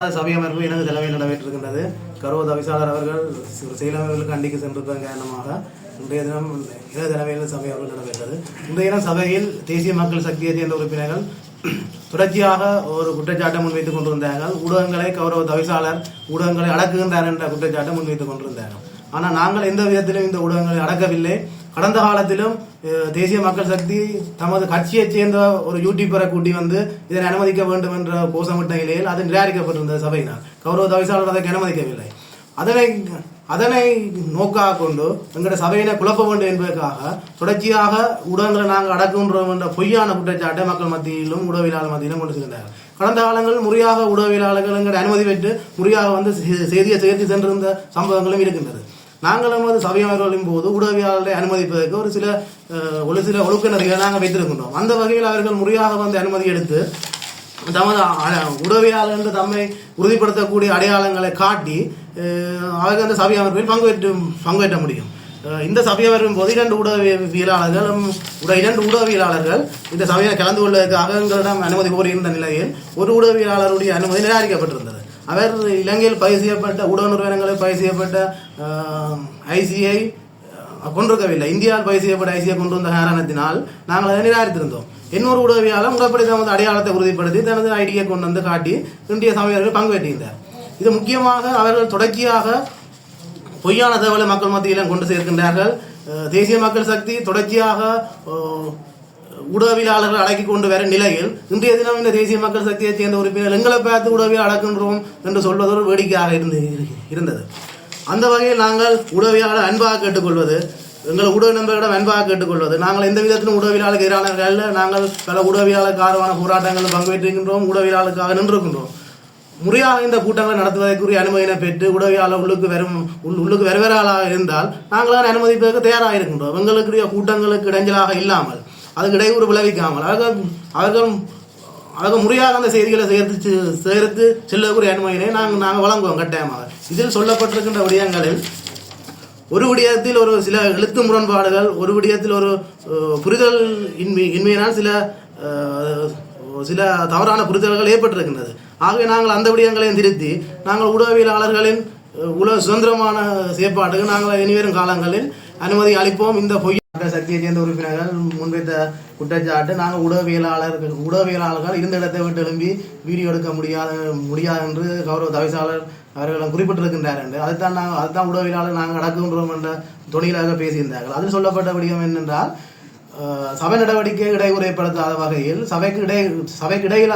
சபை அமர்வு எனது தலைமையில் நடைபெற்றிருக்கின்றது. கரூர் தவிசாளர் அவர்கள் செயலவர்களுக்கு அண்டிக்கு சென்றிருப்பதன் காரணமாக இன்றைய தினம் எனது தலைமையில் சபை அமர்வு நடைபெற்றது. இன்றைய தினம் சபையில் தேசிய மக்கள் சக்தியை சேர்ந்த உறுப்பினர்கள் தொடர்ச்சியாக ஒரு குற்றச்சாட்டை முன்வைத்துக் கொண்டிருந்தார்கள். ஊடகங்களை கௌரவ தவிசாளர் ஊடகங்களை அடக்குகின்றார் என்ற குற்றச்சாட்டை முன்வைத்துக் கொண்டிருந்தார்கள். ஆனால் நாங்கள் எந்த விதத்திலும் இந்த ஊடகங்களை அடக்கவில்லை. கடந்த காலத்திலும் தேசிய மக்கள் சக்தி தமது கட்சியைச் சேர்ந்த ஒரு யூடியூபரை கூட்டி வந்து இதனை அனுமதிக்க வேண்டும் என்ற கோஷமிட்ட நிலையில் அது நிராகரிக்கப்பட்டிருந்தது சபையினால். கௌரவ தவிசாளர் அதற்கு அனுமதிக்கவில்லை. அதனை நோக்காக கொண்டு எங்களுடைய சபையினை குழப்ப வேண்டும் என்பதற்காக தொடர்ச்சியாக ஊடகங்களை நாங்கள் அடக்குகின்றோம் என்ற பொய்யான குற்றச்சாட்டை மக்கள் மத்தியிலும் ஊடகவியலாளர் மத்தியிலும் கொண்டு சென்றார்கள். கடந்த காலங்களில் முறையாக ஊடகவியலாளர்கள் எங்களுடைய அனுமதி பெற்று முறையாக வந்து செய்தியை சேர்த்து சென்றிருந்த சம்பவங்களும் இருக்கின்றது. நாங்களும் வந்து சபை அமர்வுகளின் போது ஊடகவியலாளரை அனுமதிப்பதற்கு ஒரு சில ஒழுக்க நெறிகளை நாங்கள் வைத்திருக்கின்றோம். அந்த வகையில் அவர்கள் முறையாக வந்து அனுமதி எடுத்து தமது ஊடகவியலாளர் என்று தம்மை உறுதிப்படுத்தக்கூடிய அடையாளங்களை காட்டி அவர்கள் அந்த சபை அமர்வில் பங்குபற்ற முடியும். இந்த சபை அமர்வின் போது இரண்டு ஊடகவியலாளர்கள் இந்த சபையை கலந்து கொள்வதற்காக எங்களிடம் அனுமதி கோருகின்ற நிலையில் ஒரு ஊடகவியலாளருடைய அனுமதி நிராகரிக்கப்பட்டிருந்தது. அவர் இலங்கையில் பதிவு செய்யப்பட்ட ஊடக நிறுவனங்களில் பதிவு செய்யப்பட்ட ஐசிஐ கொண்டிருக்கவில்லை. இந்தியாவில் பதிவு செய்யப்பட்ட ஐசிஐ கொண்டு வந்த காரணத்தினால் நாங்கள் அதை நிராகரித்திருந்தோம். இன்னொரு ஊடகவியாளர் முறைப்படி தமது அடையாளத்தை உறுதிப்படுத்தி தனது ஐடியை கொண்டு வந்து காட்டி இந்திய சமயர்கள் பங்கு பெற்றிருந்தார். இது முக்கியமாக அவர்கள் தொடர்ச்சியாக பொய்யான தகவலை மக்கள் மத்தியிலும் கொண்டு சேர்க்கின்றார்கள். தேசிய மக்கள் சக்தி தொடர்ச்சியாக ஊடகவியலாளர்கள் அடக்கி கொண்டு வர நிலையில் இன்றைய தினம் இந்த தேசிய மக்கள் சக்தியை சேர்ந்த உறுப்பினர் எங்களை பார்த்து ஊடகவியல் அடக்கின்றோம் என்று சொல்வது ஒரு வேடிக்கையாக இருந்தது. அந்த வகையில் நாங்கள் ஊடகவியலாளர் அன்பாக கேட்டுக்கொள்வது, எங்கள் ஊடக நண்பர்களிடம் அன்பாக கேட்டுக்கொள்வது, நாங்கள் எந்த விதத்திலும் ஊடகவியலாளருக்கு எதிரானவர்கள் நாங்கள் பல ஊடகவியலாளருக்கு ஆதரவான போராட்டங்களில் பங்கு பெற்றிருக்கின்றோம். ஊடகவியலாளருக்காக நின்றிருக்கின்றோம். முறையாக இந்த கூட்டங்களை நடத்துவதற்குரிய அனுமதியினை பெற்று ஊடகவியலாளர் உள்ளுக்கு வருவராளாக இருந்தால் நாங்களாக அனுமதிப்பதற்கு தயாராக இருக்கின்றோம். எங்களுக்குரிய கூட்டங்களுக்கு இடைஞ்சலாக இல்லாமல் அதுக்கு இடையூறு விளைவிக்காமல் அவர்கள் முறையாக அந்த செய்திகளை சேர்த்து செல்லக்கூடிய அனுமதியினை நாங்கள் வழங்குவோம் கட்டாயமாக. இதில் சொல்லப்பட்டிருக்கின்ற விடயங்களில் ஒரு விடயத்தில் ஒரு சில எழுத்து முரண்பாடுகள், ஒரு விடயத்தில் ஒரு புரிதல் இன்மையினால் சில தவறான புரிதல்கள் ஏற்பட்டிருக்கின்றது. ஆகவே நாங்கள் அந்த விடயங்களையும் திருத்தி நாங்கள் ஊடகவியலாளர்களின் சுதந்திரமான செயற்பாட்டுக்கு நாங்கள் இனிவரும் காலங்களில் அனுமதி அளிப்போம். இந்த பொய் சக்தியை சேர்ந்த உறுப்பினர்கள் முன்வைத்த குற்றச்சாட்டு நாங்கள் ஊடகவியலாளர்கள் இருந்த இடத்தை விட்டு எழும்பி வீடியோ எடுக்க முடியாது என்று கௌரவ தவிசாளர் அவர்களிடம் குறிப்பிட்டிருக்கின்றார் என்று அதுதான் ஊடகவியலாளர் நாங்கள் அடக்குகின்றோம் என்ற துணிகளாக பேசியிருந்தார்கள். அதில் சொல்லப்பட்ட விடயம் என்னென்றால் சபை நடவடிக்கை இடையூறு ஏற்படுத்தாத வகையில் சபைக்கு இடையில்